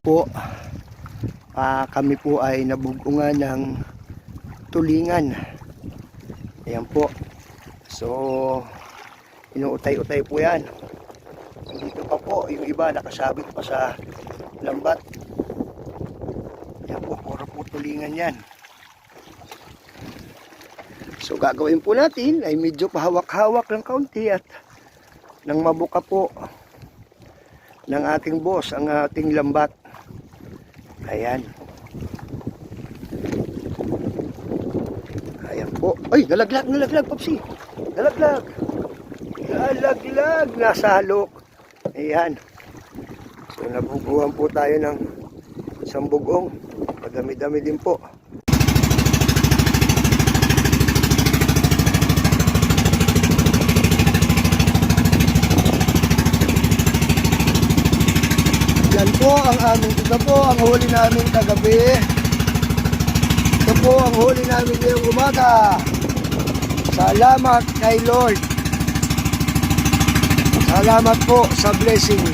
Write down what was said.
po, kami po ay nabugungan ng tulingan. Ayan po. So, inuutay-utay po yan. Dito pa po, yung iba nakasabit pa sa lambat. Ayan po, puro po tulingan yan. So, gagawin po natin ay medyo pahawak-hawak ng kaunti at nang mabuka po ng ating boss ang ating lambat. Ayan. Ayan po. Ay, nalaglag, Popsi. Nalaglag. Nasa halok. Ayan. So, nabubuhan po tayo ng isang bugong. Madami-dami din po. Yan po ang aming, ito po ang huli namin kagabi. Ito po ang huli namin ngayong umaga. Salamat kay Lord. Salamat po sa blessing.